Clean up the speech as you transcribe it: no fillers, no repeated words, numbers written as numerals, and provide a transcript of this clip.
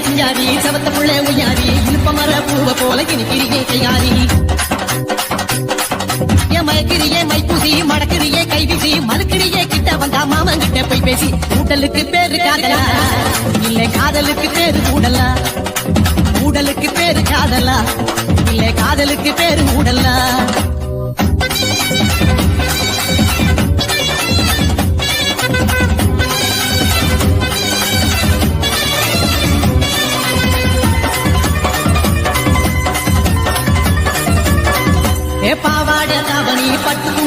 சிங்காரி சவத்த புள்ள உய்யாரி இழுப்ப மர பூவ போல கிணிக்கிறியே கையாரி மயக்கிறியே மைப்பூசி மடக்கிறியே கைவிசி மறுக்கிறியே கிட்ட வந்தா மாமன் கிட்ட போய் பேசி ஊட்டலுக்கு பேரு காதலா இல்ல காதலுக்கு பேரு ஊடலா ஊடலுக்கு பேரு காதலா இல்ல காதலுக்கு பேரு ஊடலா பாவாட தாவணி பட்டு